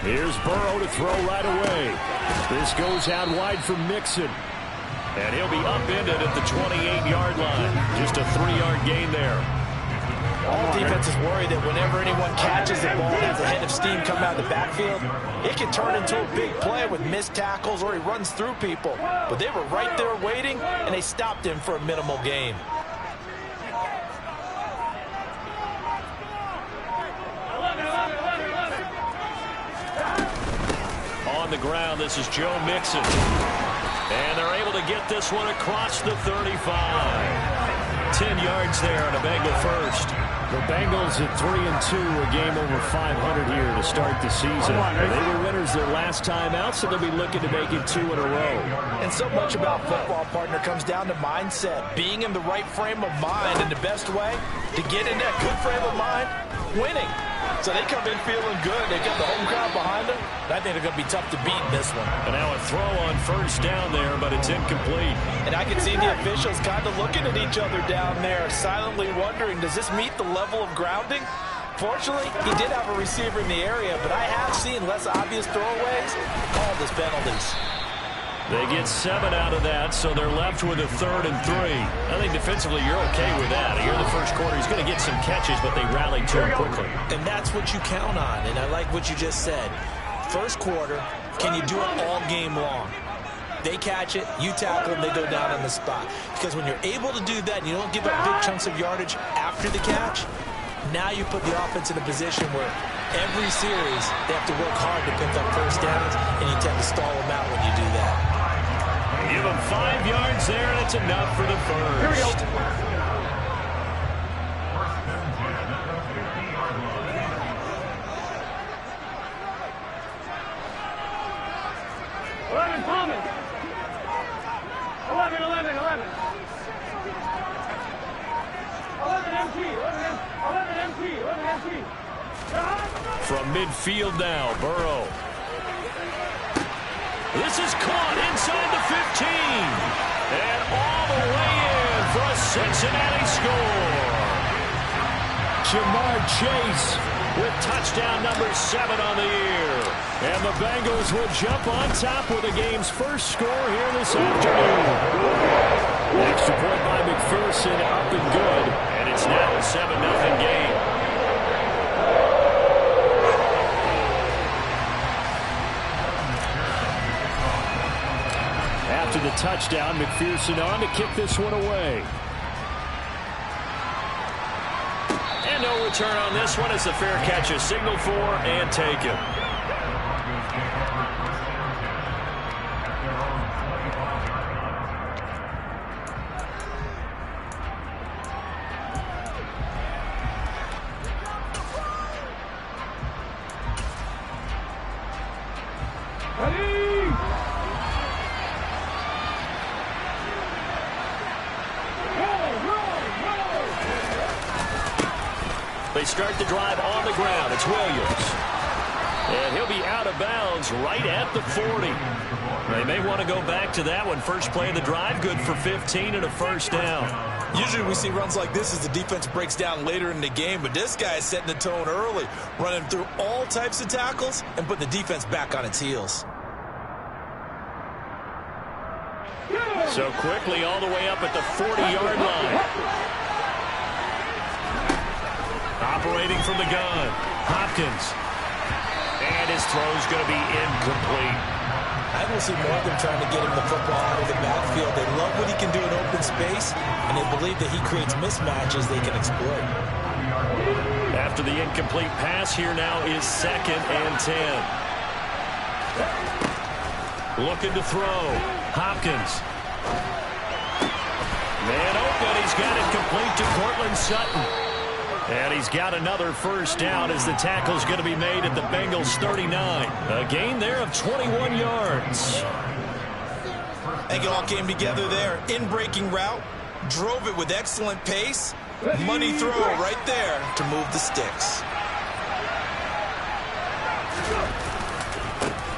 Here's Burrow to throw right away. This goes out wide for Mixon. And he'll be upended at the 28-yard line. Just a 3-yard gain there. All defenses worry that whenever anyone catches the ball and has a head of steam come out of the backfield, it can turn into a big play with missed tackles or he runs through people. But they were right there waiting, and they stopped him for a minimal gain. On the ground, this is Joe Mixon. And they're able to get this one across the 35. 10 yards there on a Bengal first. The Bengals at 3-2, a game over 500 here to start the season. They were winners their last time out, so they'll be looking to make it 2 in a row. And so much about football, partner, comes down to mindset. Being in the right frame of mind, and the best way to get in that good frame of mind, winning. So they come in feeling good. They got the home crowd behind them. I think they're going to be tough to beat in this one. And now a throw on first down there, but it's incomplete. And I can see the officials kind of looking at each other down there, silently wondering, does this meet the level of grounding? Fortunately, he did have a receiver in the area, but I have seen less obvious throwaways call this penalties. They get 7 out of that, so they're left with a 3rd and 3. I think defensively you're okay with that. Here in the first quarter, he's going to get some catches, but they rallied to him quickly. And that's what you count on, and I like what you just said. First quarter, can you do it all game long? They catch it, you tackle them, they go down on the spot. Because when you're able to do that and you don't give up big chunks of yardage after the catch, now you put the offense in a position where every series they have to work hard to pick up first downs, and you tend to stall them out when you do that. Give him 5 yards there, and it's enough for the first. Here we go. From midfield now, Burrow. This is caught inside the 15. And all the way in for a Cincinnati score. Jamar Chase with touchdown number 7 on the year. And the Bengals will jump on top with the game's first score here this afternoon. Extra point by McPherson, up and good. And it's now a 7-0 game. After the touchdown, McPherson on to kick this one away. And no return on this one as the fair catch is signaled for and taken. They start the drive on the ground. It's Williams. And he'll be out of bounds right at the 40. They may want to go back to that one. First play of the drive, good for 15 and a first down. Usually we see runs like this as the defense breaks down later in the game, but this guy is setting the tone early, running through all types of tackles and putting the defense back on its heels. So quickly all the way up at the 40-yard line. Operating from the gun, Hopkins. And his throw's going to be incomplete. I will see more of them trying to get him the football out of the backfield. They love what he can do in open space, and they believe that he creates mismatches they can exploit. After the incomplete pass, here now is 2nd and 10. Looking to throw. Hopkins. Man open. He's got it complete to Cortland Sutton. And he's got another first down as the tackle's going to be made at the Bengals 39. A gain there of 21 yards. I think it all came together there. In-breaking route. Drove it with excellent pace. Money throw right there to move the sticks.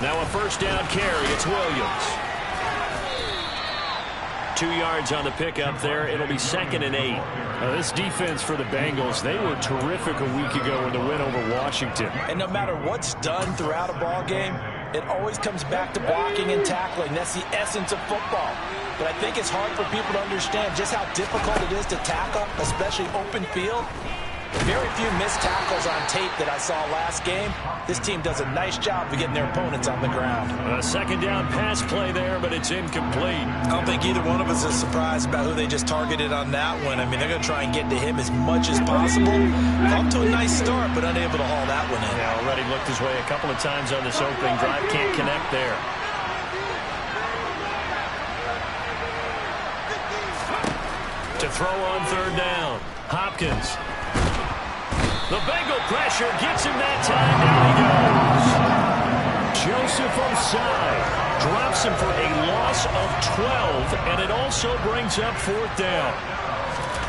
Now a first down carry. It's Williams. 2 yards on the pickup there. It'll be 2nd and 8. This defense for the Bengals, they were terrific a week ago in the win over Washington. And no matter what's done throughout a ball game, it always comes back to blocking and tackling. That's the essence of football. But I think it's hard for people to understand just how difficult it is to tackle, especially open field. Very few missed tackles on tape that I saw last game. This team does a nice job of getting their opponents on the ground. A 2nd down pass play there, but it's incomplete. I don't think either one of us is surprised about who they just targeted on that one. I mean, they're going to try and get to him as much as possible. Off to a nice start, but unable to haul that one in. Yeah, already looked his way a couple of times on this opening drive. Can't connect there. To throw on 3rd down. Hopkins. The Bengal pressure gets him that time. Down he goes. Joseph Osai drops him for a loss of 12, and it also brings up 4th down.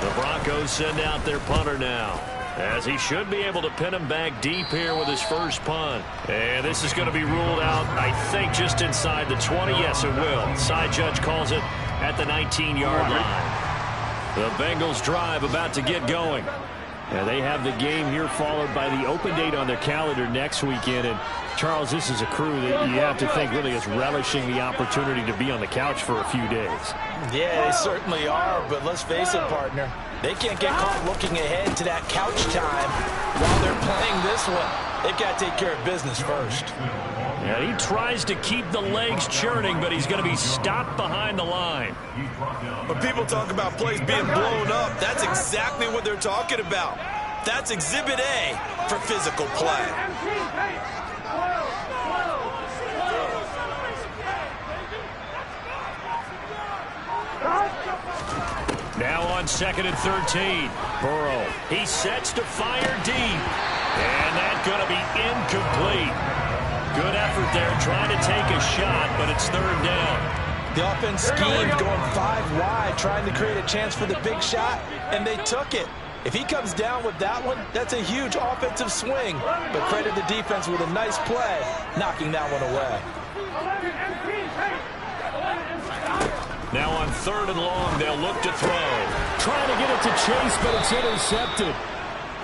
The Broncos send out their punter now, as he should be able to pin him back deep here with his first punt. And this is going to be ruled out, I think, just inside the 20. Yes, it will. Side judge calls it at the 19-yard line. The Bengals drive about to get going. And they have the game here followed by the open date on their calendar next weekend. And, Charles, this is a crew that you have to think really is relishing the opportunity to be on the couch for a few days. Yeah, they certainly are. But let's face it, partner, they can't get caught looking ahead to that couch time while they're playing this one. They've got to take care of business first. And he tries to keep the legs churning, but he's going to be stopped behind the line. When people talk about plays being blown up, that's exactly what they're talking about. That's Exhibit A for physical play. Now on 2nd and 13. Burrow. He sets to fire deep. And that's going to be incomplete. Good effort there trying to take a shot, but it's 3rd down. The offense schemed going 5 wide, trying to create a chance for the big shot, and they took it. If he comes down with that one, that's a huge offensive swing. But credit the defense with a nice play, knocking that one away. Now on 3rd and long, they'll look to throw. Trying to get it to Chase, but it's intercepted.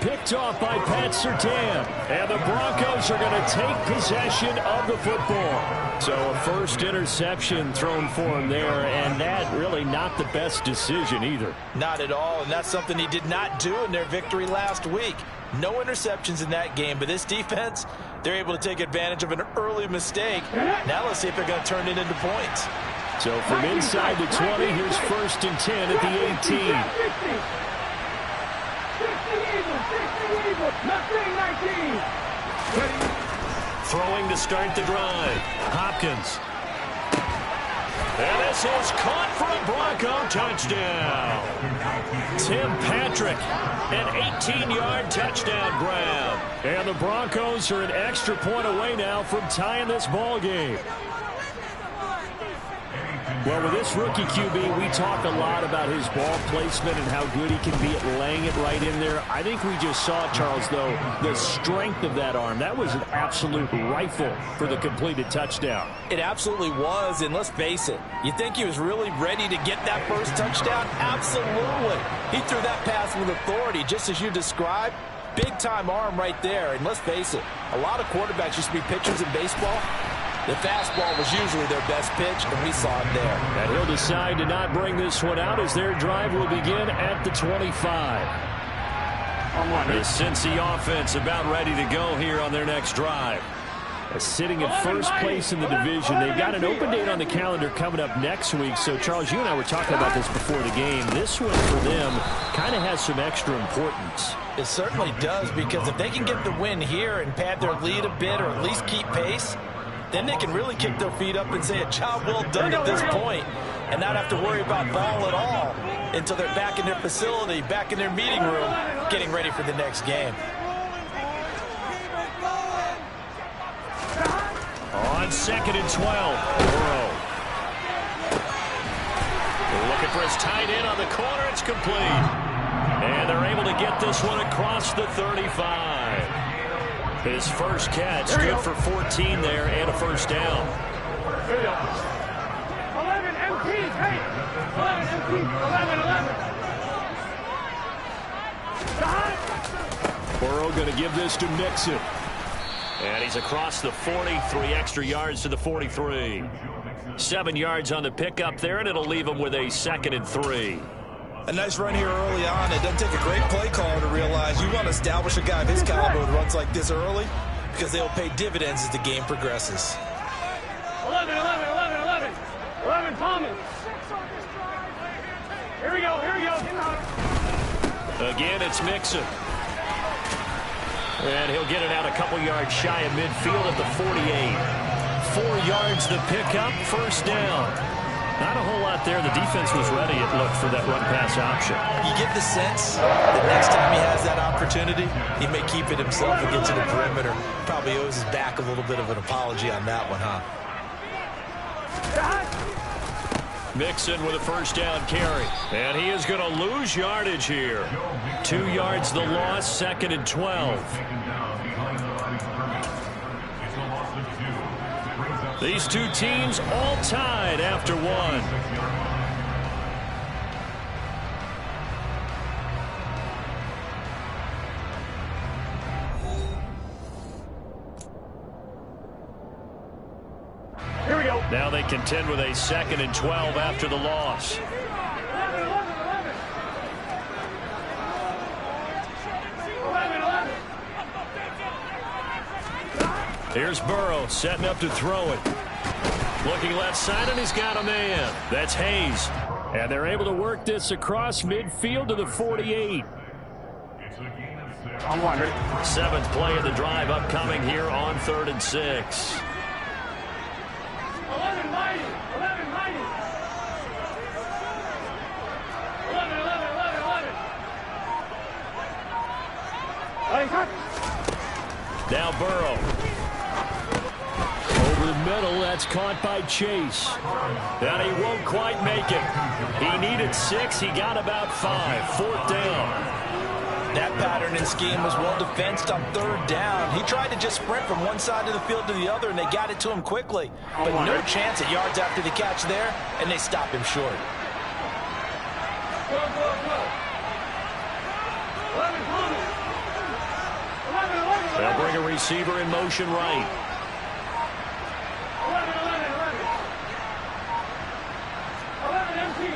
Picked off by Pat Surtain. And the Broncos are going to take possession of the football. So a first interception thrown for him there, and that really not the best decision either. Not at all, and that's something he did not do in their victory last week. No interceptions in that game, but this defense, they're able to take advantage of an early mistake. Now let's see if they're going to turn it into points. So from inside the 20, here's 1st and 10 at the 18. Throwing to start the drive. Hopkins. And this is caught for a Bronco touchdown. Tim Patrick, an 18-yard touchdown grab. And the Broncos are an extra point away now from tying this ball game. Well, with this rookie QB, we talk a lot about his ball placement and how good he can be at laying it right in there. I think we just saw, Charles, though, the strength of that arm. That was an absolute rifle for the completed touchdown. It absolutely was, and let's face it, you think he was really ready to get that first touchdown? Absolutely. He threw that pass with authority, just as you described. Big-time arm right there, and let's face it, a lot of quarterbacks used to be pitchers in baseball. The fastball was usually their best pitch, and we saw it there. And he'll decide to not bring this one out as their drive will begin at the 25. The Cincy offense about ready to go here on their next drive. Sitting in first place in the division. They've got an open date on the calendar coming up next week. So, Charles, you and I were talking about this before the game. This one for them kind of has some extra importance. It certainly does, because if they can get the win here and pad their lead a bit or at least keep pace, then they can really kick their feet up and say a job well done at this point and not have to worry about ball at all until they're back in their facility, back in their meeting room, getting ready for the next game. On 2nd and 12, Burrow. Looking for his tight end on the corner. It's complete. And they're able to get this one across the 35. His first catch, good for 14 there and a first down. Burrow going to give this to Mixon. And he's across the 40, 3 extra yards to the 43. 7 yards on the pickup there, and it'll leave him with a 2nd and 3. A nice run here early on. It doesn't take a great play caller to realize you want to establish a guy of his caliber with runs like this early because they'll pay dividends as the game progresses. 11, Thomas. Here we go. Again, it's Mixon. And he'll get it out a couple yards shy of midfield at the 48. 4 yards the pickup, first down. Not a whole lot there. The defense was ready, it looked, for that run-pass option. You get the sense that next time he has that opportunity, he may keep it himself and get to the perimeter. Probably owes his back a little bit of an apology on that one, huh? Mixon with a first down carry. And he is going to lose yardage here. 2 yards the loss, 2nd and 12. These two teams all tied after one. Here we go. Now they contend with a 2nd and 12 after the loss. 11. Here's Burrow setting up to throw it. Looking left side, and he's got a man. That's Hayes. And they're able to work this across midfield to the 48. I'm wondering. 7th play of the drive upcoming here on 3rd and 6. 11 mighty. 11. Now Burrow. Over the middle, that's caught by Chase. And he won't quite make it. He needed 6. He got about 5. 4th down. That pattern and scheme was well defensed on 3rd down. He tried to just sprint from one side of the field to the other, and they got it to him quickly. But no chance at yards after the catch there, and they stopped him short. They'll bring a receiver in motion right. 11 empty.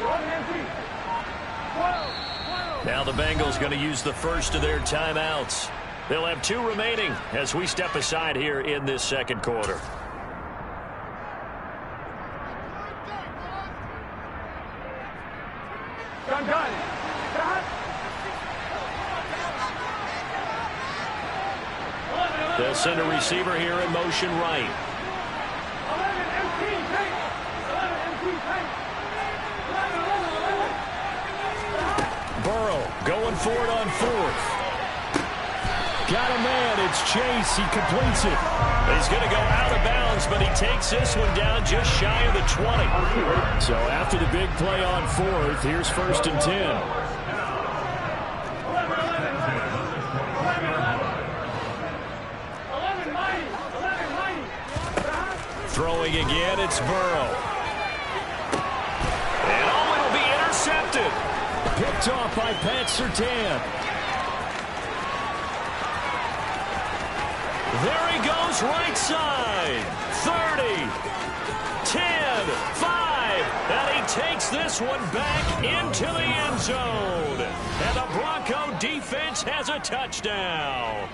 Now the Bengals going to use the first of their timeouts. They'll have 2 remaining as we step aside here in this 2nd quarter. Gun. They'll send a receiver here in motion right. 11 empty. Burrow going for it on 4th. Got a man. It's Chase. He completes it. He's going to go out of bounds, but he takes this one down just shy of the 20. So after the big play on 4th, here's 1st and 10. Throwing again, it's Burrow. And it'll be intercepted. Picked off by Pat Surtain. There he goes, right side. 30, 10, 5. And he takes this one back into the end zone. And the Bronco defense has a touchdown.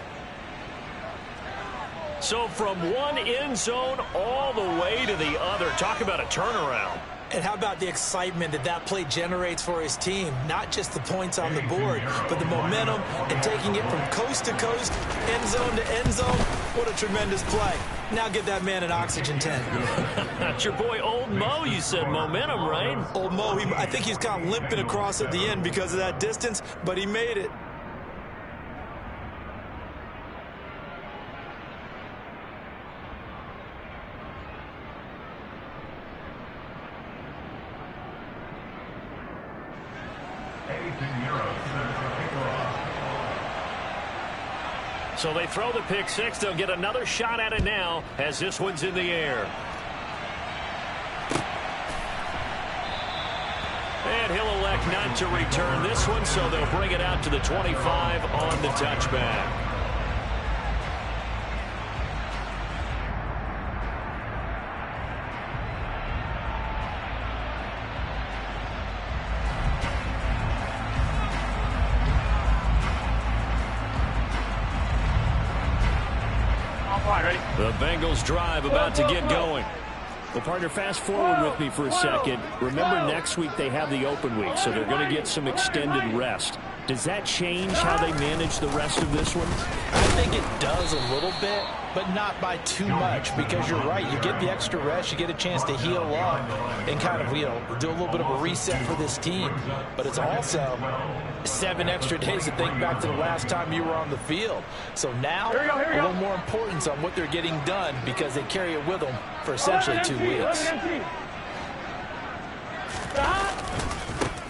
So from one end zone all the way to the other. Talk about a turnaround. And how about the excitement that play generates for his team? Not just the points on the board, but the momentum and taking it from coast to coast, end zone to end zone. What a tremendous play. Now get that man an oxygen tent. That's your boy Old Mo. You said momentum, right? Old Mo, I think he's kind of limping across at the end because of that distance, but he made it. So they throw the pick 6. They'll get another shot at it now as this one's in the air. And he'll elect not to return this one, so they'll bring it out to the 25 on the touchback. The Bengals drive about to get going. Well, partner, fast forward with me for a second. Remember, next week they have the open week, so they're going to get some extended rest. Does that change how they manage the rest of this one? I think it does a little bit, but not by too much, because you're right. You get the extra rest, you get a chance to heal up and kind of, do a little bit of a reset for this team. But it's also 7 extra days to think back to the last time you were on the field. So now, a little more importance on what they're getting done, because they carry it with them for essentially 2 weeks.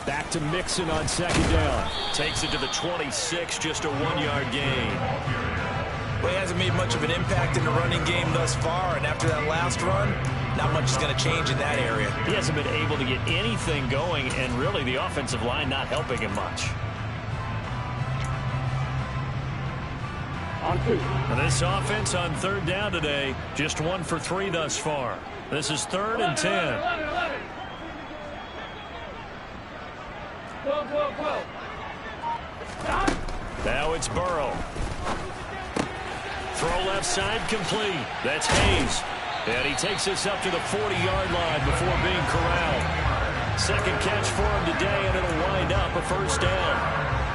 Back to Mixon on second down. Takes it to the 26, just a 1-yard gain. Well, he hasn't made much of an impact in the running game thus far, and after that last run, not much is going to change in that area. He hasn't been able to get anything going, and really the offensive line not helping him much. On 2. And this offense on third down today, just 1 for 3 thus far. This is 3rd and 10. 11. 12. Now it's Burrow. Throw left side complete. That's Hayes. And he takes this up to the 40-yard line before being corralled. Second catch for him today, and it'll wind up a first down.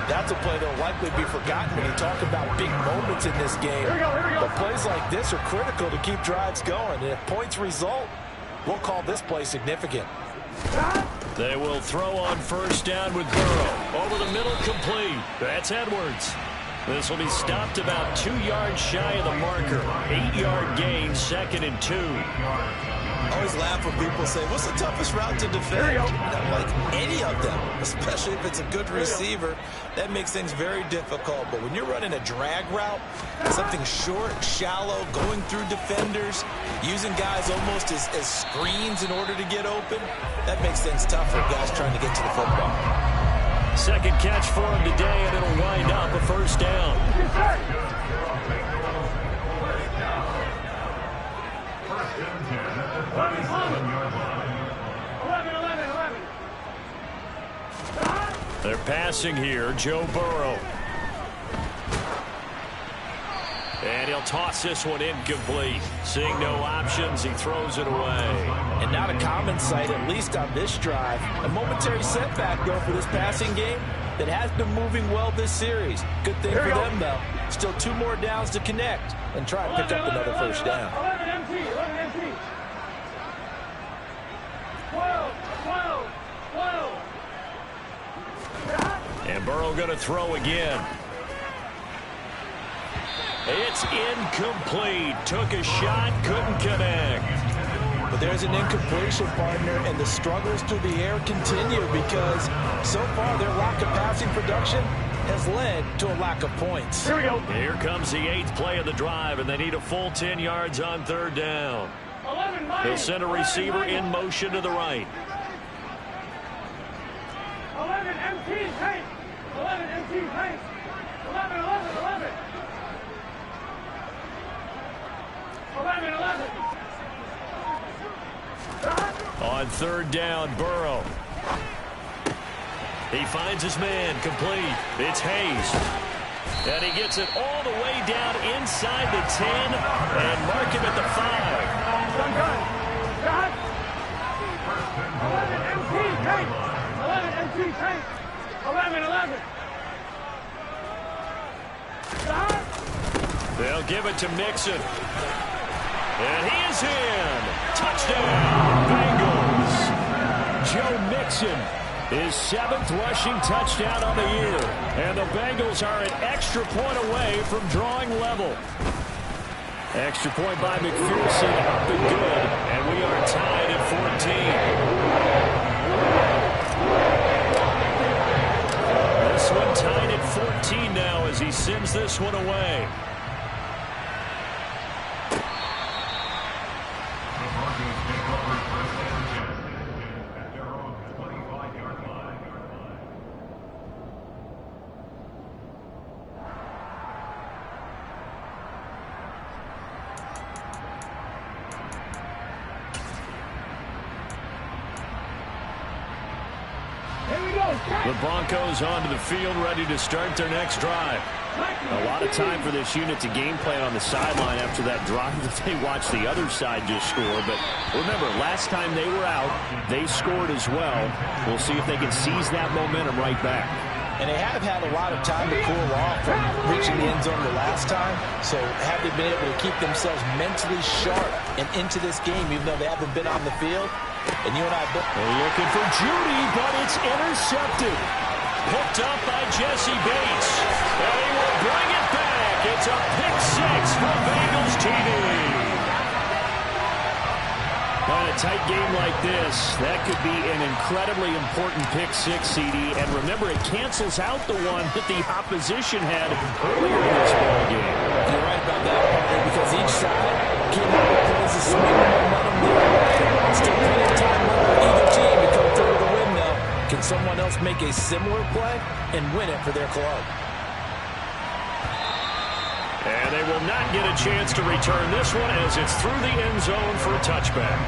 That's a play that will likely be forgotten when you talk about big moments in this game. Here we go. But plays like this are critical to keep drives going. And if points result, we'll call this play significant. They will throw on first down with Burrow. Over the middle, complete. That's Edwards. This will be stopped about 2 yards shy of the marker. 8-yard gain, 2nd and 2. I always laugh when people say, what's the toughest route to defend? I'm like, any of them, especially if it's a good receiver. That makes things very difficult. But when you're running a drag route, something short, shallow, going through defenders, using guys almost as screens in order to get open, that makes things tough for guys trying to get to the football. Second catch for him today, and it'll wind up a first down. They're passing here, Joe Burrow. And he'll toss this one incomplete. Seeing no options, he throws it away. And not a common sight, at least on this drive. A momentary setback, though, for this passing game that has been moving well this series. Good thing for them, though. Still 2 more downs to connect and try and pick up another first down. 11 MT. 12. And Burrow going to throw again. It's incomplete. Took a shot, couldn't connect. But there's an incompletion, partner, and the struggles through the air continue because so far their lack of passing production has led to a lack of points. Here we go. Here comes the 8th play of the drive, and they need a full 10 yards on third down. 11 They'll send a receiver in motion to the right. 11 MT tank. 11 MT tank. 11. 11. On third down, Burrow. He finds his man, complete. It's Hayes. And he gets it all the way down inside the 10 and mark him at the 5. Gun. 11 MT tank. 11 MT tank. 11. They'll give it to Mixon. And he is in. Touchdown, Bengals. Joe Mixon, his 7th rushing touchdown on the year. And the Bengals are an extra point away from drawing level. Extra point by McPherson, up and good. And we are tied at 14. This one tied at 14 now as he sends this one away. The Broncos onto the field, ready to start their next drive. A lot of time for this unit to game plan on the sideline after that drive that they watched the other side just score. But remember, last time they were out, they scored as well. We'll see if they can seize that momentum right back. And they have had a lot of time to cool off from reaching the end zone the last time. So have they been able to keep themselves mentally sharp and into this game, even though they haven't been on the field? And you and I both looking for Judy, but it's intercepted. Picked up by Jesse Bates. And he will bring it back. It's a pick six for Bengals TV. On a tight game like this, that could be an incredibly important pick six, CD. And remember, it cancels out the one that the opposition had earlier in this ball game. You're right about that, partner, because each side came up with plays to swing the momentum their way. Still plenty of time left for either team to come through with a win, though. Can someone else make a similar play and win it for their club? And they will not get a chance to return this one as it's through the end zone for a touchback.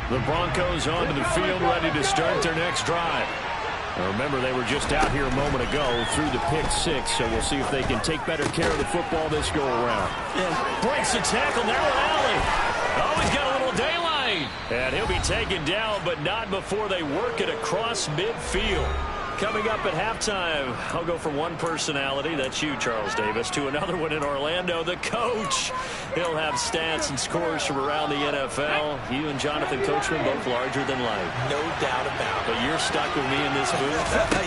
The Broncos onto the field, ready to start their next drive. Now remember, they were just out here a moment ago through the pick six, so we'll see if they can take better care of the football this go-around. And breaks the tackle, now an alley. Oh, he's got a little daylight. And he'll be taken down, but not before they work it across midfield. Coming up at halftime, I'll go from one personality, that's you, Charles Davis, to another one in Orlando, the coach. He'll have stats and scores from around the NFL. You and Jonathan Coachman both larger than life. No doubt about it. But you're stuck with me in this booth.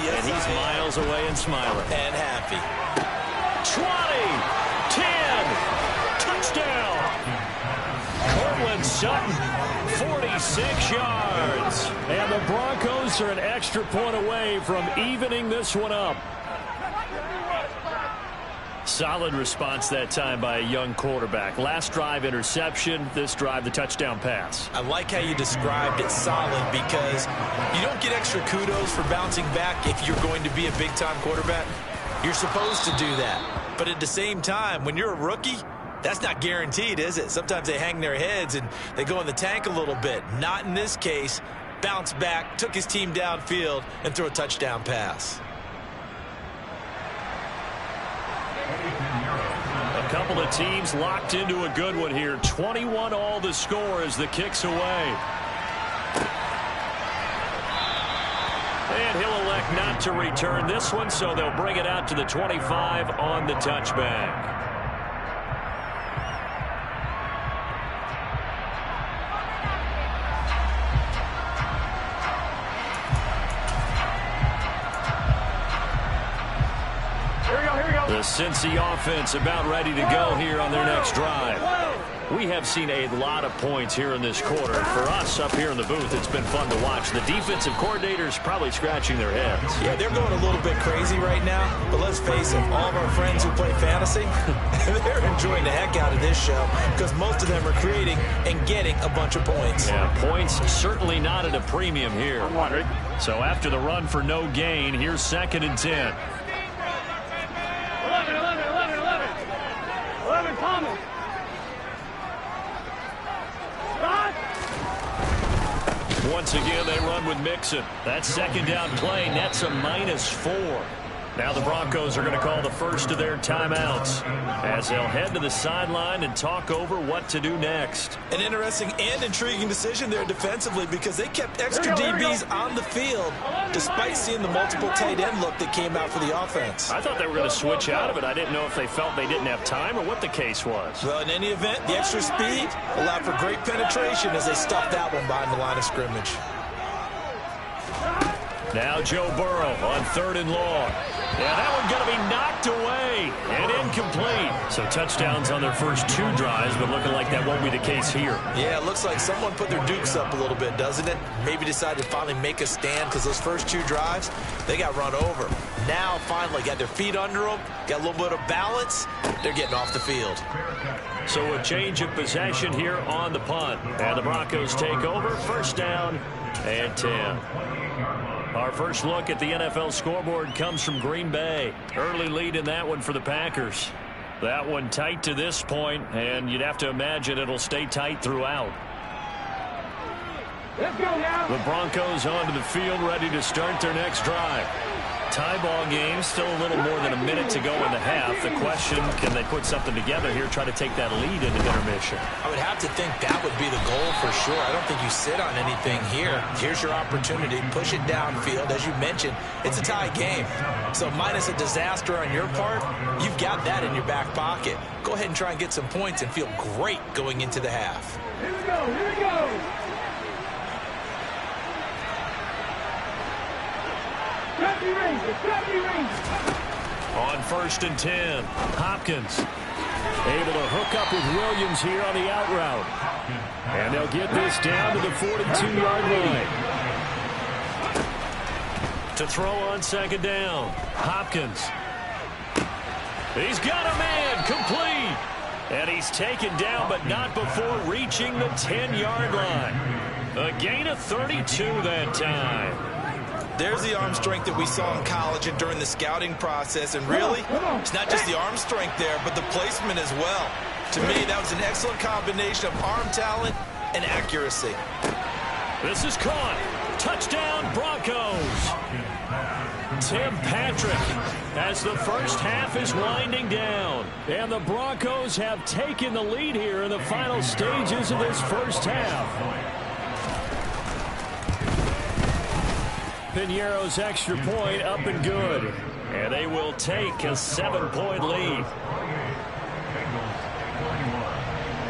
Yes, and he's miles away and smiling. And happy. 20, 10, touchdown. Cortland Sutton, 46 yards. And the Broncos are an extra point away from evening this one up. Solid response that time by a young quarterback. Last drive, interception. This drive, the touchdown pass. I like how you described it solid because you don't get extra kudos for bouncing back if you're going to be a big-time quarterback. You're supposed to do that. But at the same time, when you're a rookie, that's not guaranteed, is it? Sometimes they hang their heads and they go in the tank a little bit. Not in this case. Bounce back, took his team downfield, and threw a touchdown pass. A couple of teams locked into a good one here. 21 all the score as the kick's away. And he'll elect not to return this one, so they'll bring it out to the 25 on the touchback. The Cincy offense about ready to go here on their next drive. We have seen a lot of points here in this quarter. For us up here in the booth, it's been fun to watch. The defensive coordinators probably scratching their heads. Yeah, they're going a little bit crazy right now. But let's face it, all of our friends who play fantasy, they're enjoying the heck out of this show because most of them are creating and getting a bunch of points. Yeah, points certainly not at a premium here. So after the run for no gain, here's 2nd and 10. 11, Thomas. Once again, they run with Mixon. That second down play nets a -4. Now the Broncos are going to call the first of their timeouts as they'll head to the sideline and talk over what to do next. An interesting and intriguing decision there defensively because they kept extra DBs on the field despite seeing the multiple tight end look that came out for the offense. I thought they were going to switch out of it. I didn't know if they felt they didn't have time or what the case was. Well, in any event, the extra speed allowed for great penetration as they stuffed that one behind the line of scrimmage. Now Joe Burrow on 3rd and long. Yeah, that one's going to be knocked away and incomplete. So touchdowns on their first 2 drives, but looking like that won't be the case here. Yeah, it looks like someone put their dukes up a little bit, doesn't it? Maybe decided to finally make a stand because those first 2 drives, they got run over. Now finally got their feet under them, got a little bit of balance. They're getting off the field. So a change of possession here on the punt. And the Broncos take over. 1st down and 10. Our first look at the NFL scoreboard comes from Green Bay. Early lead in that one for the Packers. That one tight to this point, and you'd have to imagine it'll stay tight throughout. Let's go now. The Broncos onto the field, ready to start their next drive. Tie ball game, still a little more than a minute to go in the half. The question, can they put something together here, try to take that lead into intermission? I would have to think that would be the goal for sure. I don't think you sit on anything here. Here's your opportunity. Push it downfield. As you mentioned, it's a tie game. So minus a disaster on your part, you've got that in your back pocket. Go ahead and try and get some points and feel great going into the half. Here we go. Here we go. On 1st and 10, Hopkins able to hook up with Williams here on the out route. And they'll get this down to the 42-yard line. To throw on 2nd down, Hopkins. He's got a man, complete. And he's taken down, but not before reaching the 10-yard line. A gain of 32 that time. There's the arm strength that we saw in college and during the scouting process. And really, it's not just the arm strength there, but the placement as well. To me, that was an excellent combination of arm talent and accuracy. This is caught. Touchdown, Broncos. Tim Patrick as the first half is winding down. And the Broncos have taken the lead here in the final stages of this first half. Piñeiro's extra point up and good. And they will take a 7-point lead.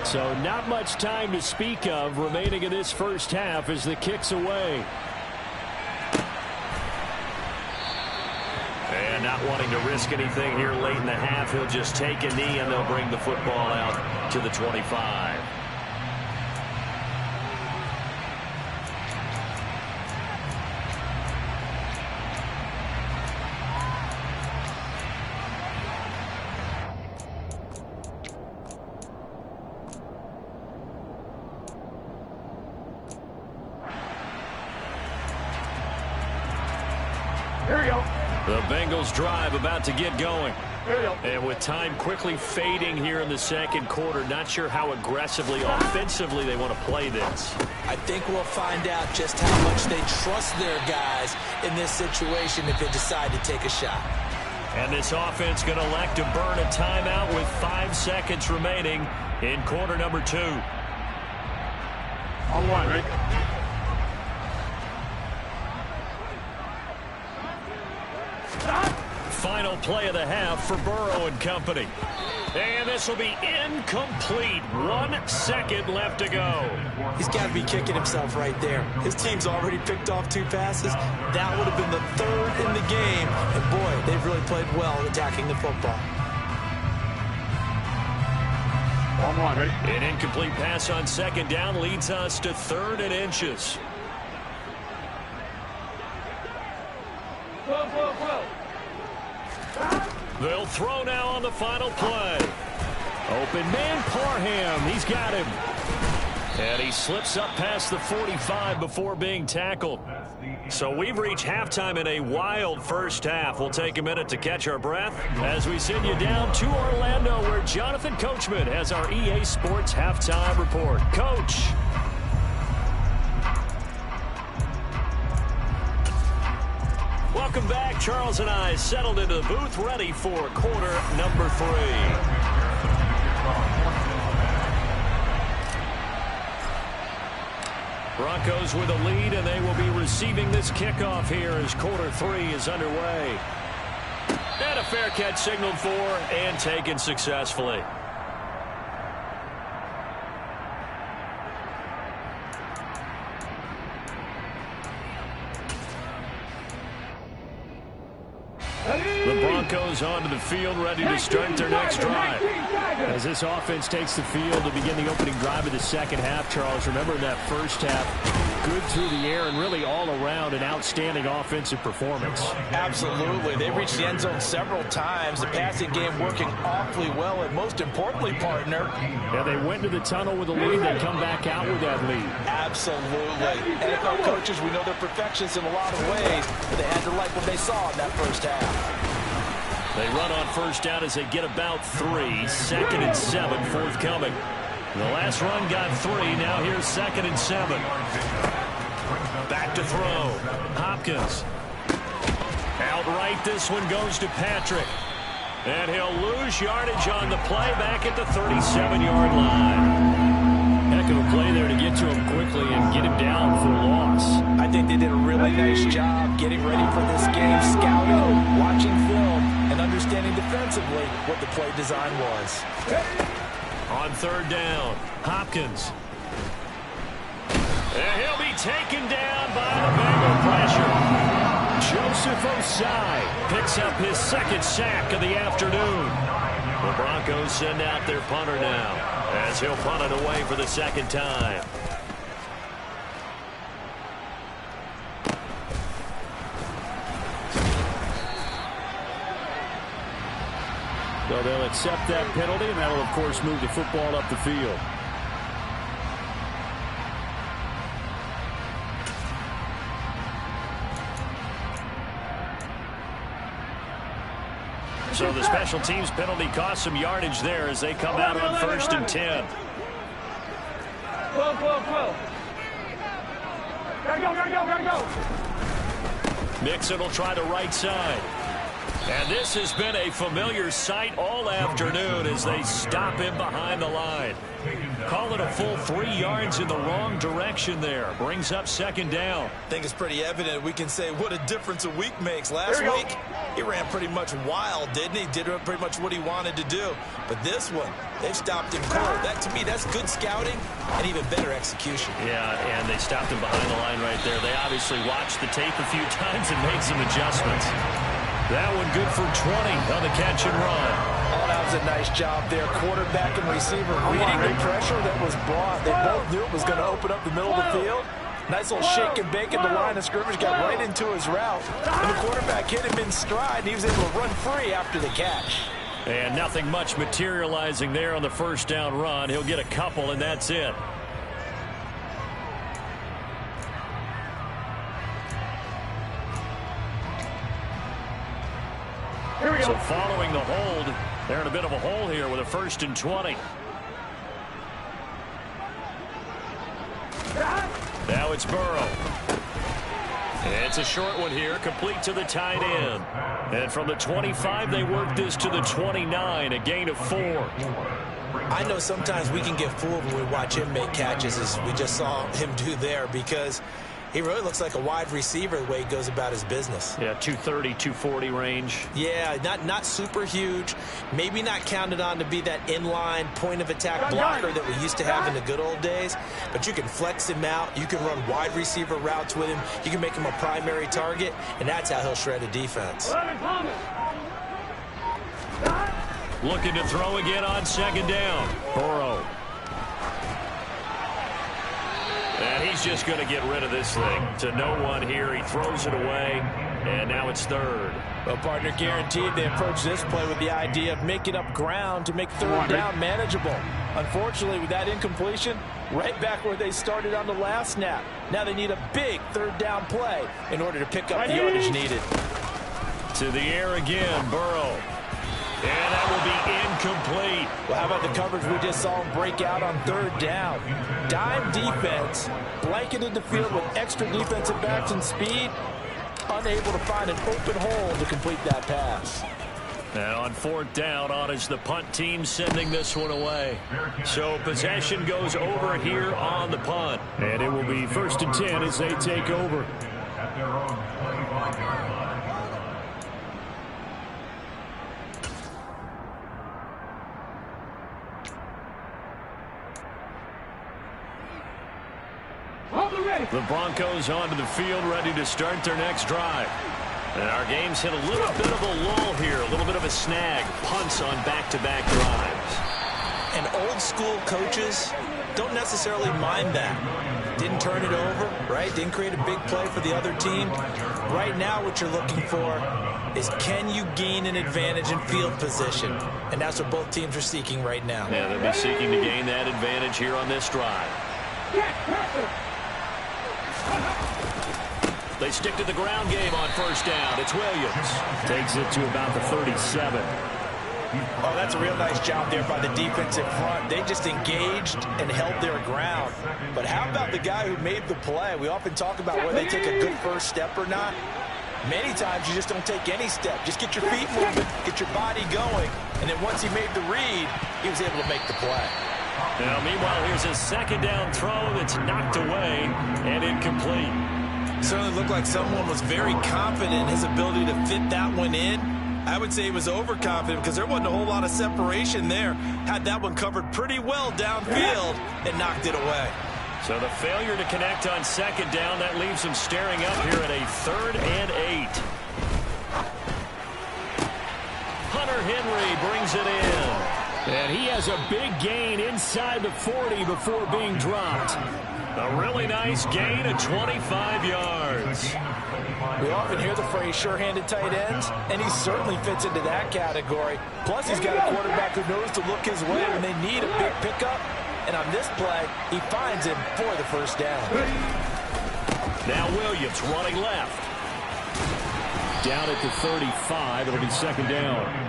So not much time to speak of remaining in this first half as the kick's away. And not wanting to risk anything here late in the half, he'll just take a knee and they'll bring the football out to the 25. The Bengals drive about to get going. And with time quickly fading here in the second quarter, not sure how aggressively, offensively they want to play this. I think we'll find out just how much they trust their guys in this situation if they decide to take a shot. And this offense going to elect to burn a timeout with 5 seconds remaining in quarter number 2. On one, right? Final play of the half for Burrow and company. And this will be incomplete. 1 second left to go. He's got to be kicking himself right there. His team's already picked off 2 passes. That would have been the 3rd in the game. And boy, they've really played well attacking the football. On one, ready? An incomplete pass on 2nd down leads us to 3rd and inches. They'll throw now on the final play. Open man, Parham. He's got him. And he slips up past the 45 before being tackled. So we've reached halftime in a wild first half. We'll take a minute to catch our breath as we send you down to Orlando, where Jonathan Coachman has our EA Sports halftime report. Coach. Welcome back. Charles and I settled into the booth, ready for quarter number 3. Broncos with a lead, and they will be receiving this kickoff here as quarter 3 is underway. And a fair catch signaled for and taken successfully. The Broncos onto the field, ready to start their next drive. As this offense takes the field to begin the opening drive of the second half, Charles, remember in that first half, good through the air and really all around an outstanding offensive performance. Absolutely. They reached the end zone several times. The passing game working awfully well, and most importantly, partner. Yeah, they went to the tunnel with a lead. They come back out with that lead. Absolutely. NFL coaches, we know they're perfectionists in a lot of ways, but they had to like what they saw in that first half. They run on first down as they get about 3. 2nd and 7 forthcoming. The last run got 3. Now here's 2nd and 7. Back to throw. Hopkins. Outright, this one goes to Patrick. And he'll lose yardage on the play back at the 37-yard line. Heck of a play there to get to him quickly and get him down for a loss. I think they did a really nice job getting ready for this game, scouting, watching film, and understanding defensively what the play design was. On 3rd down, Hopkins. And he'll be taken down by the Bengal pressure. Joseph Osai Picks up his 2nd sack of the afternoon. The Broncos send out their punter now as he'll punt it away for the 2nd time. So they'll accept that penalty, and that will, of course, move the football up the field. So the special teams penalty cost some yardage there as they come out on 1st and 10. Go. Gotta go. Mixon will try the right side. And this has been a familiar sight all afternoon as they stop him behind the line. Call it a full 3 yards in the wrong direction there. Brings up 2nd down. I think it's pretty evident. We can say what a difference a week makes. Last week, he ran pretty much wild, didn't he? Did pretty much what he wanted to do. But this one, they've stopped him cold. That, to me, that's good scouting and even better execution. Yeah, and they stopped him behind the line right there. They obviously watched the tape a few times and made some adjustments. That one good for 20 on the catch and run. Oh, that was a nice job there. Quarterback and receiver reading the pressure that was brought. They both knew it was going to open up the middle of the field. Nice little shake and bake at the line of scrimmage. Got right into his route. And the quarterback hit him in stride. He was able to run free after the catch. And nothing much materializing there on the 1st down run. He'll get a couple, and that's it. So following the hold, they're in a bit of a hole here with a 1st and 20. Now it's Burrow. It's a short one here, complete to the tight end. And from the 25, they work this to the 29, a gain of 4. I know sometimes we can get fooled when we watch him make catches, as we just saw him do there, because he really looks like a wide receiver the way he goes about his business. Yeah, 230, 240 range. Yeah, not super huge. Maybe not counted on to be that inline point-of-attack blocker that we used to have in the good old days. But you can flex him out. You can run wide receiver routes with him. You can make him a primary target, and that's how he'll shred a defense. Looking to throw again on 2nd down. Burrow. And he's just going to get rid of this thing to no one here. He throws it away, and now it's 3rd. Well, partner, guaranteed they approach this play with the idea of making up ground to make 3rd down manageable. Unfortunately, with that incompletion, right back where they started on the last snap. Now they need a big 3rd down play in order to pick up the yardage needed. To the air again, Burrow. And that will be incomplete. Well, how about the coverage we just saw him break out on 3rd down? Dime defense, blanketed the field with extra defensive backs and speed, unable to find an open hole to complete that pass. And on 4th down, on is the punt team sending this one away. So possession goes over here on the punt. And it will be 1st and 10 as they take over. The Broncos onto the field, ready to start their next drive. And our game's hit a little bit of a lull here, a little bit of a snag. Punts on back-to-back drives. And old-school coaches don't necessarily mind that. didn't turn it over, right? Didn't create a big play for the other team. Right now what you're looking for is, can you gain an advantage in field position? And that's what both teams are seeking right now. Yeah, they'll be seeking to gain that advantage here on this drive. They stick to the ground game on first down. It's Williams. Takes it to about the 37. Oh, that's a real nice job there by the defensive front. They just engaged and held their ground. But how about the guy who made the play? We often talk about whether they take a good first step or not. Many times you just don't take any step. Just get your feet moving, get your body going, and then once he made the read, he was able to make the play. Now, meanwhile, here's a second down throw that's knocked away and incomplete. Certainly looked like someone was very confident in his ability to fit that one in. I would say he was overconfident because there wasn't a whole lot of separation there. Had that one covered pretty well downfield and knocked it away. So the failure to connect on second down, that leaves them staring up here at a 3rd and 8. Hunter Henry brings it in. And he has a big gain inside the 40 before being dropped. A really nice gain of 25 yards. We often hear the phrase sure-handed tight ends, and he certainly fits into that category. Plus, he's got a quarterback who knows to look his way when they need a big pickup. And on this play, he finds him for the first down. Now Williams running left. Down at the 35, it'll be second down.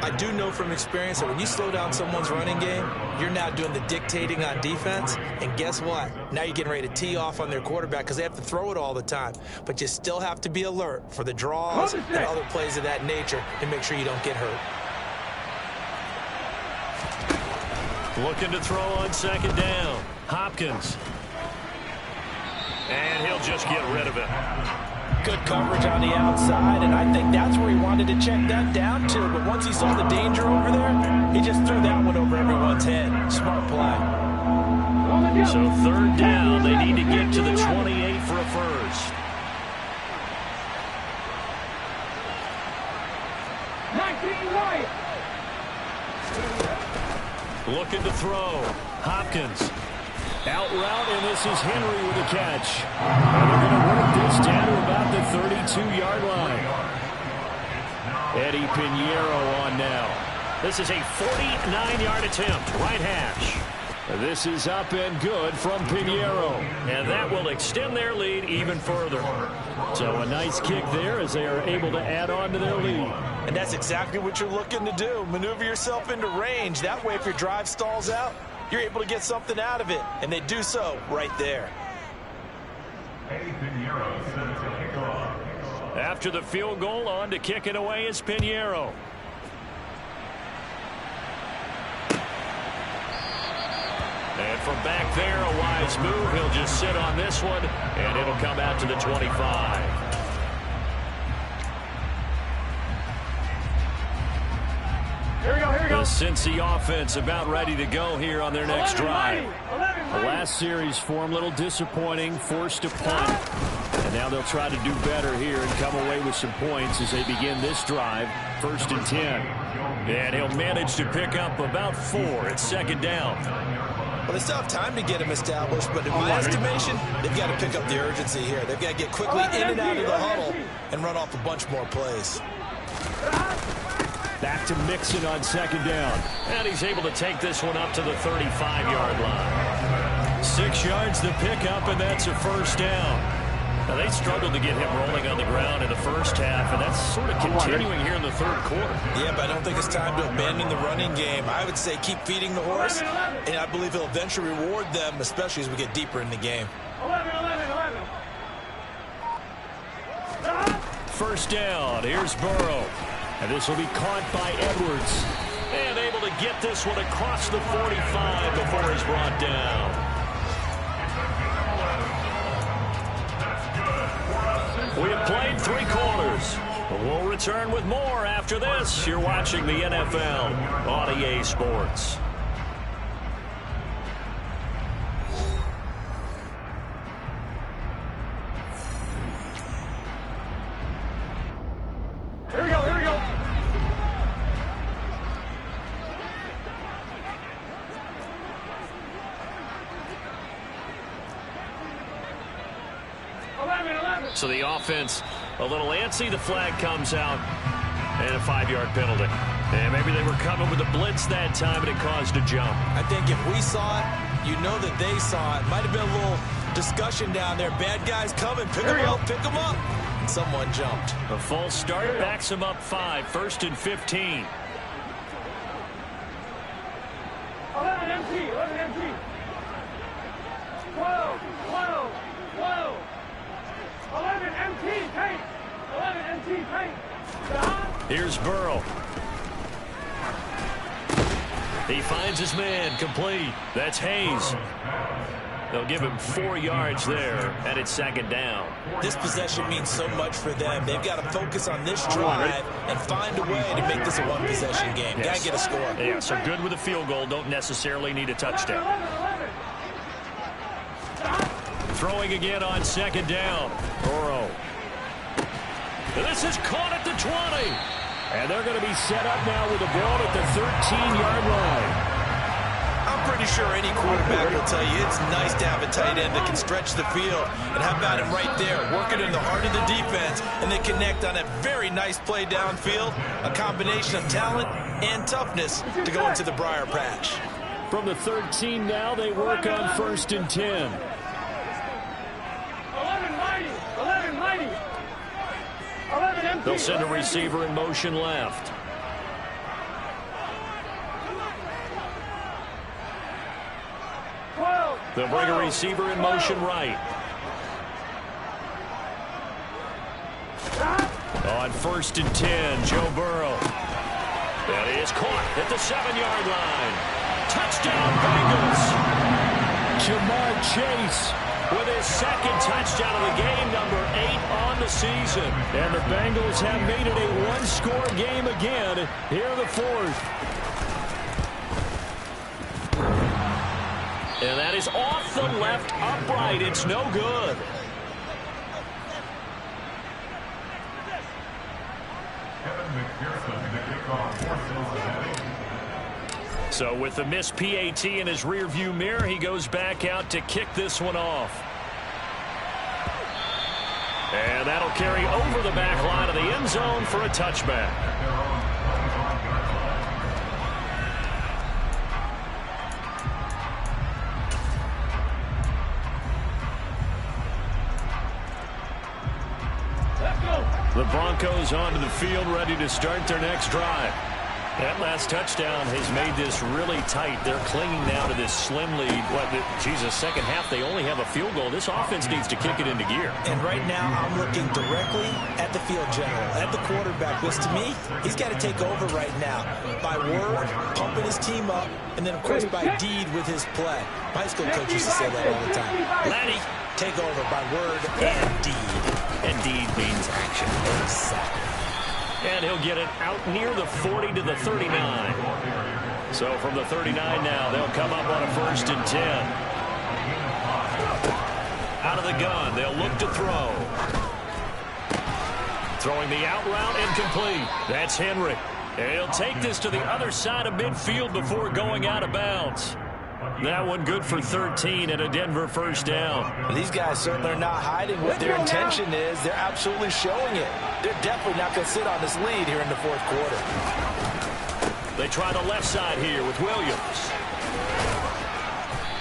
I do know from experience that when you slow down someone's running game, you're now doing the dictating on defense. And guess what? Now you're getting ready to tee off on their quarterback because they have to throw it all the time. But you still have to be alert for the draws and other plays of that nature and make sure you don't get hurt. Looking to throw on second down. Hopkins. And he'll just get rid of it. Good coverage on the outside, and I think that's where he wanted to check that down to. But once he saw the danger over there, he just threw that one over everyone's head. Smart play. So 3rd down, they need to get to the 28 for a first. 19 right. Looking to throw. Hopkins. Out route, and this is Henry with a catch. And they're going to work this down to about the 32-yard line. Eddie Pinheiro on now. This is a 49-yard attempt, right hash. This is up and good from Pinheiro. And that will extend their lead even further. So a nice kick there as they are able to add on to their lead. And that's exactly what you're looking to do. Maneuver yourself into range. That way, if your drive stalls out, you're able to get something out of it. And they do so right there. After the field goal, on to kick it away is Pinheiro. And from back there, a wise move. He'll just sit on this one, and it'll come out to the 25. Here we go, here we go. The Cincy offense about ready to go here on their next drive. The last series for him, a little disappointing, forced to punt. And now they'll try to do better here and come away with some points as they begin this drive, 1st and 10. And he'll manage to pick up about 4 at second down. Well, they still have time to get him established, but in my estimation, they've got to pick up the urgency here. They've got to get quickly in and out of the huddle and run off a bunch more plays. Back to Mixon on second down. And he's able to take this one up to the 35-yard line. 6 yards to pick up, and that's a first down. Now, they struggled to get him rolling on the ground in the first half, and that's sort of continuing here in the 3rd quarter. Yeah, but I don't think it's time to abandon the running game. I would say keep feeding the horse, and I believe he'll eventually reward them, especially as we get deeper in the game. 11. First down, here's Burrow. And this will be caught by Edwards. And able to get this one across the 45 before he's brought down. We have played 3 quarters. But we'll return with more after this. You're watching the NFL on EA Sports. Here we go, here we go. So the offense a little antsy. The flag comes out. And a 5-yard penalty. And maybe they were coming with a blitz that time, and it caused a jump. I think if we saw it, you know that they saw it. Might have been a little discussion down there. Bad guys coming. Pick them up. Pick them up. And someone jumped. A false start backs them up 5. 1st and 15. 11 MT. 11 MT. 12. 12. 12. 11 MT. Tank. 11 MT. Tank. Here's Burrow. He finds his man, complete. That's Hayes. They'll give him 4 yards there, and it's 2nd down. This possession means so much for them. They've got to focus on this drive and find a way to make this a one-possession game. Got to get a score. Yeah, so good with a field goal. Don't necessarily need a touchdown. Throwing again on 2nd down. Burrow. This is caught at the 20. And they're going to be set up now with the ball at the 13-yard line. I'm pretty sure any quarterback will tell you it's nice to have a tight end that can stretch the field. And how about him right there, working in the heart of the defense, and they connect on a very nice play downfield, a combination of talent and toughness to go into the briar patch. From the 13 now, they work on 1st and 10. 11 mighty. 11 mighty. 11 MT. They'll send a receiver in motion left. They'll bring a receiver in motion right. On 1st and 10, Joe Burrow. That is caught at the 7-yard line. Touchdown, Bengals. Jamar Chase with his 2nd touchdown of the game, number 8 on the season. And the Bengals have made it a one-score game again. Here the 4th. And that is off the left upright. It's no good. So with the missed PAT in his rearview mirror, he goes back out to kick this one off. And that'll carry over the back line of the end zone for a touchback. The Broncos onto the field, ready to start their next drive. That last touchdown has made this really tight. They're clinging now to this slim lead. Jesus, second half, they only have a field goal. This offense needs to kick it into gear. And right now, I'm looking directly at the field general, at the quarterback, which to me, he's got to take over right now. By word, pumping his team up, and then, of course, by deed with his play. My high school coach used to say that all the time. Laddie, take over by word and deed. And deed means action. Exactly. And he'll get it out near the 40 to the 39. So from the 39 now, they'll come up on a 1st and 10. Out of the gun, they'll look to throw. Throwing the out route, incomplete. That's Henry. And he'll take this to the other side of midfield before going out of bounds. That one good for 13 and a Denver 1st down. And these guys certainly are not hiding what their intention is. They're absolutely showing it. They're definitely not going to sit on this lead here in the 4th quarter. They try the left side here with Williams.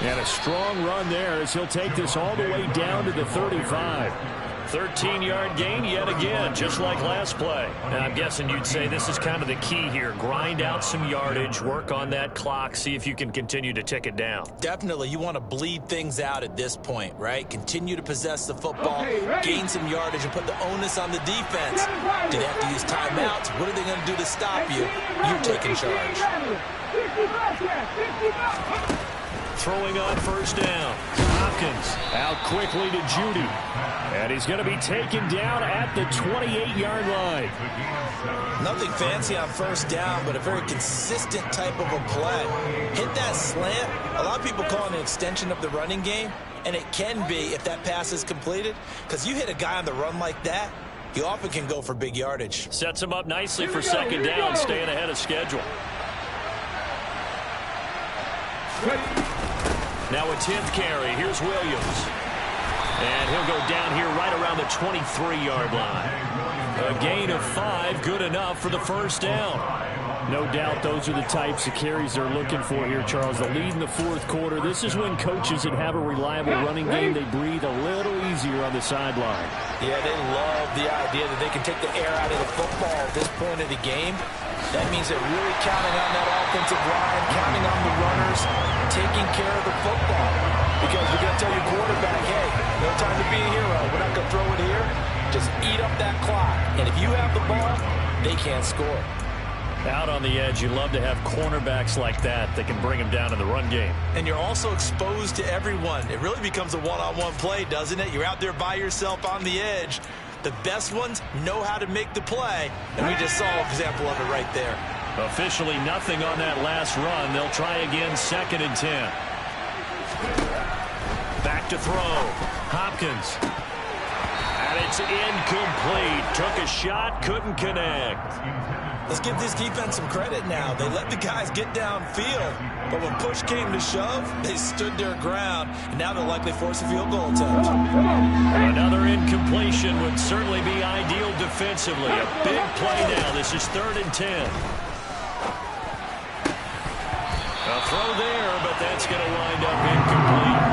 And a strong run there as he'll take this all the way down to the 35. 13-yard gain yet again, just like last play. And I'm guessing you'd say this is kind of the key here. Grind out some yardage, work on that clock, see if you can continue to tick it down. Definitely. You want to bleed things out at this point, right? Continue to possess the football, gain some yardage, and put the onus on the defense. Do they have to use timeouts? What are they going to do to stop you? You're taking charge. Throwing on 1st down. Hopkins out quickly to Judy. And he's going to be taken down at the 28-yard line. Nothing fancy on 1st down, but a very consistent type of a play. Hit that slant. A lot of people call it an extension of the running game, and it can be if that pass is completed, because you hit a guy on the run like that, you often can go for big yardage. Sets him up nicely for 2nd down, staying ahead of schedule. Now a 10th carry. Here's Williams. And he'll go down here right 23-yard line. A gain of 5, good enough for the first down. No doubt those are the types of carries they're looking for here, Charles. The lead in the fourth quarter. This is when coaches that have a reliable running game, they breathe a little easier on the sideline. Yeah, they love the idea that they can take the air out of the football at this point of the game. That means they're really counting on that offensive line, counting on the runners, taking care of the football. Because you're going to tell your quarterback, hey, no time to be a hero. We're not going to throw it here. Just eat up that clock. And if you have the ball, they can't score. Out on the edge, you love to have cornerbacks like that can bring them down in the run game. And you're also exposed to everyone. It really becomes a one-on-one play, doesn't it? You're out there by yourself on the edge. The best ones know how to make the play, and we just saw an example of it right there. Officially nothing on that last run. They'll try again, 2nd and 10. Back to throw. Hopkins. And it's incomplete. Took a shot, couldn't connect. Let's give this defense some credit now. They let the guys get downfield, but when push came to shove, they stood their ground, and now they'll likely force a field goal attempt. Another incompletion would certainly be ideal defensively. A big play now. This is 3rd and 10. A throw there, but that's going to wind up incomplete.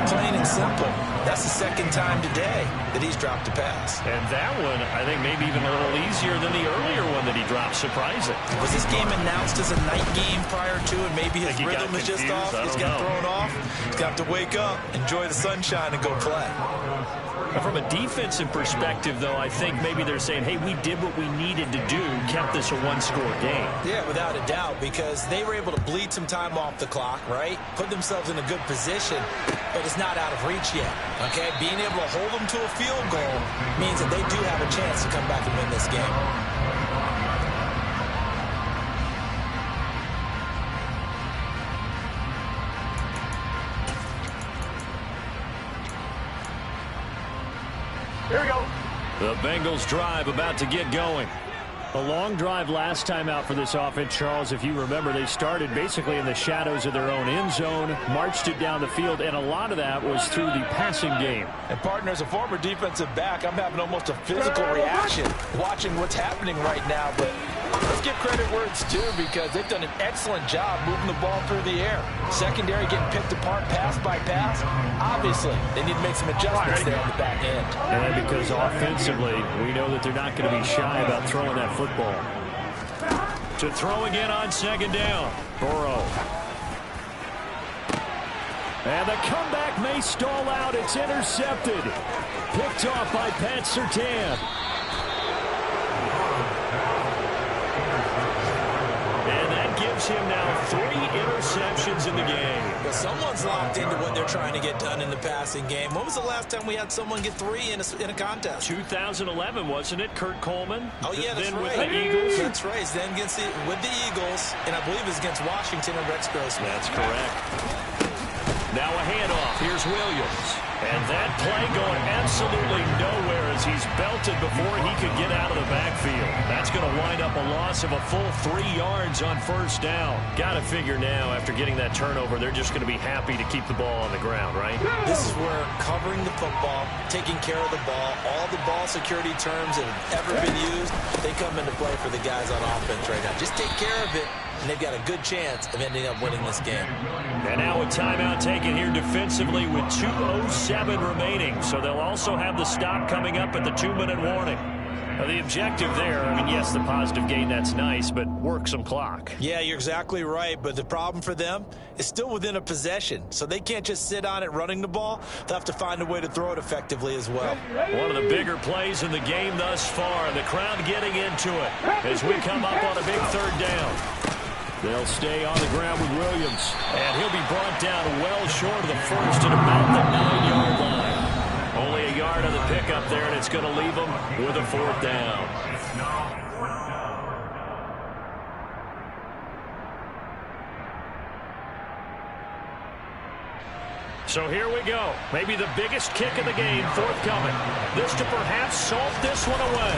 Plain and simple. That's the 2nd time today that he's dropped a pass. And that one, I think, maybe even a little easier than the earlier one that he dropped. Surprising. Was this game announced as a night game prior to, and maybe his rhythm is just off? He's got thrown off. He's got to wake up, enjoy the sunshine, and go play. From a defensive perspective, though, I think maybe they're saying, hey, we did what we needed to do, kept this a one-score game. Yeah, without a doubt, because they were able to bleed some time off the clock, right? Put themselves in a good position, but it's not out of reach yet, okay? Being able to hold them to a field goal means that they do have a chance to come back and win this game. Here we go. The Bengals drive about to get going. A long drive last time out for this offense, Charles. If you remember, they started basically in the shadows of their own end zone, marched it down the field, and a lot of that was through the passing game. And, partner, as a former defensive back, I'm having almost a physical reaction watching what's happening right now. But let's give credit where it's due, because they've done an excellent job moving the ball through the air. Secondary getting picked apart pass by pass. Obviously, they need to make some adjustments there on the back end. And because offensively, we know that they're not going to be shy about throwing that football. To throw again on 2nd down. Burrow. And the comeback may stall out. It's intercepted. Picked off by Pat Surtain. And that gives him now 3 interceptions in the game. Well, someone's locked into what they're trying to get done in the passing game. When was the last time we had someone get 3 in a contest? 2011, wasn't it? Kurt Coleman. Oh, yeah, that's then right. With the Eagles. That's right. Then with the Eagles, and I believe it was against Washington and Rex Grossman. That's correct. Now a handoff. Here's Williams. And that play going absolutely nowhere as he's belted before he could get out of the backfield. That's going to wind up a loss of a full 3 yards on 1st down. Got to figure now, after getting that turnover, they're just going to be happy to keep the ball on the ground, right? This is where covering the football, taking care of the ball, all the ball security terms that have ever been used, they come into play for the guys on offense right now. Just take care of it, and they've got a good chance of ending up winning this game. And now a timeout taken here defensively with 2:07 remaining. So they'll also have the stop coming up at the 2-minute warning. Now the objective there, I mean, yes, the positive gain, that's nice, but work some clock. Yeah, you're exactly right, but the problem for them is still within a possession. So they can't just sit on it running the ball. They'll have to find a way to throw it effectively as well. One of the bigger plays in the game thus far. The crowd getting into it as we come up on a big 3rd down. They'll stay on the ground with Williams. And he'll be brought down well short of the 1st at about the 9-yard line. Only a yard on the pickup there, and it's going to leave them with a 4th down. So here we go. Maybe the biggest kick of the game forthcoming. This to perhaps salt this one away.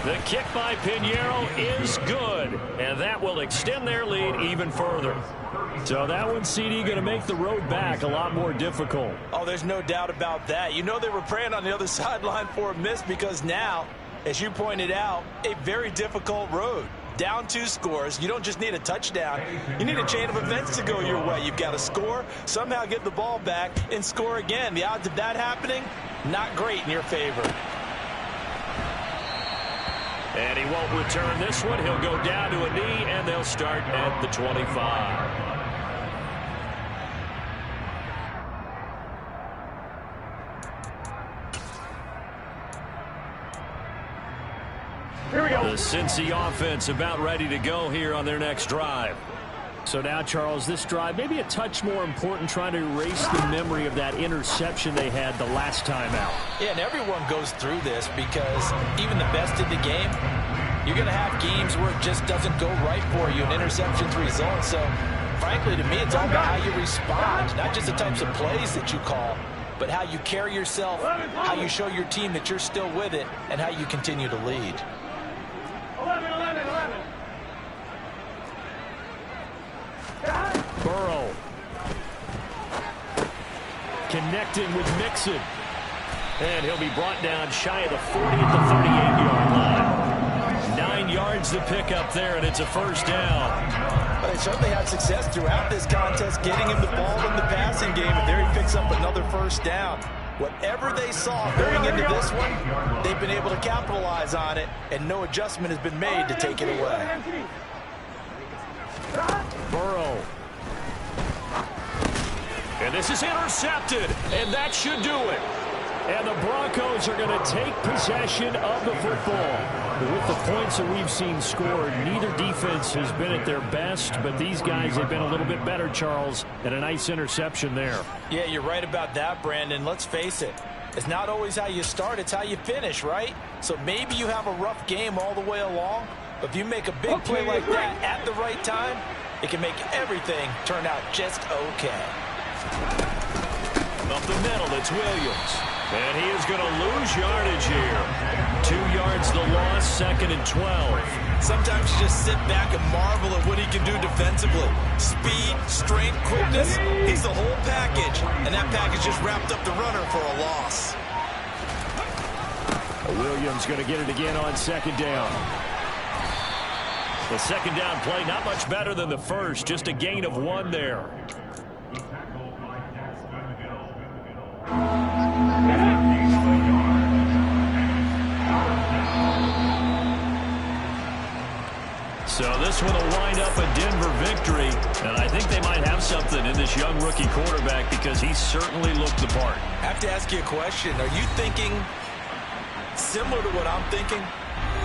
The kick by Pinheiro is good, and that will extend their lead even further. So that one, CD, going to make the road back a lot more difficult. Oh, there's no doubt about that. You know they were praying on the other sideline for a miss because now, as you pointed out, a very difficult road. Down 2 scores. You don't just need a touchdown. You need a chain of events to go your way. You've got to score, somehow get the ball back, and score again. The odds of that happening, not great in your favor. And he won't return this one. He'll go down to a knee, and they'll start at the 25. Here we go. The Cincy offense about ready to go here on their next drive. So now, Charles, this drive maybe a touch more important, trying to erase the memory of that interception they had the last time out. Yeah, and everyone goes through this because even the best in the game, you're going to have games where it just doesn't go right for you, and interceptions result. So, frankly, to me, it's all about how you respond, not just the types of plays that you call, but how you carry yourself, how you show your team that you're still with it, and how you continue to lead. 11. Burrow. Connecting with Mixon. And he'll be brought down shy of the 40 at the 38-yard line. 9 yards to pick up there, and it's a first down. But they certainly had success throughout this contest, getting him the ball in the passing game, and there he picks up another first down. Whatever they saw going into this one, they've been able to capitalize on it, and no adjustment has been made to take it away. Burrow. And this is intercepted, and that should do it. And the Broncos are going to take possession of the football. With the points that we've seen scored, neither defense has been at their best, but these guys have been a little bit better, Charles, and a nice interception there. Yeah, you're right about that, Brandon. Let's face it. It's not always how you start, it's how you finish, right? So maybe you have a rough game all the way along, but if you make a big play like that at the right time, it can make everything turn out just okay. Up the middle, it's Williams. And he is going to lose yardage here. 2 yards the loss, 2nd and 12. Sometimes you just sit back and marvel at what he can do defensively. Speed, strength, quickness, he's the whole package. And that package just wrapped up the runner for a loss. Williams going to get it again on 2nd down. The 2nd down play, not much better than the first. Just a gain of 1 there. So this one will wind up a Denver victory, and I think they might have something in this young rookie quarterback because he certainly looked the part. I have to ask you a question. Are you thinking similar to what I'm thinking?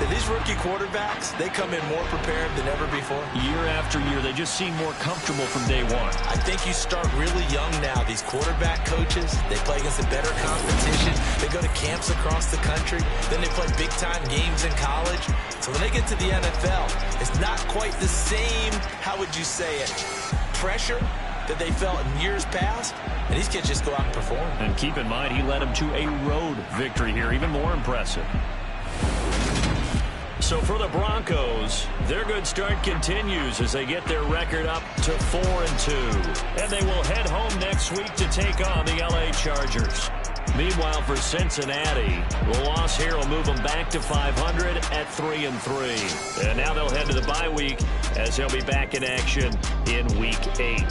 That these rookie quarterbacks, they come in more prepared than ever before? Year after year, they just seem more comfortable from day one. I think you start really young now. These quarterback coaches, they play against a better competition. They go to camps across the country. Then they play big-time games in college. So when they get to the NFL, it's not quite the same, how would you say it, pressure that they felt in years past. And these kids just go out and perform. And keep in mind, he led them to a road victory here, even more impressive. So for the Broncos, their good start continues as they get their record up to 4-2. And they will head home next week to take on the LA Chargers. Meanwhile, for Cincinnati, the loss here will move them back to 500 at 3-3. And now they'll head to the bye week as they'll be back in action in Week 8.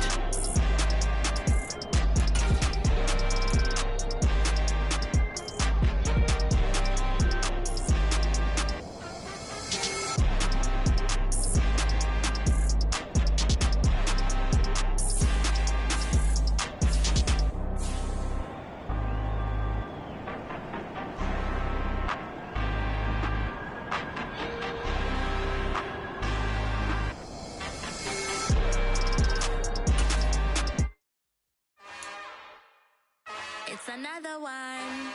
It's another one.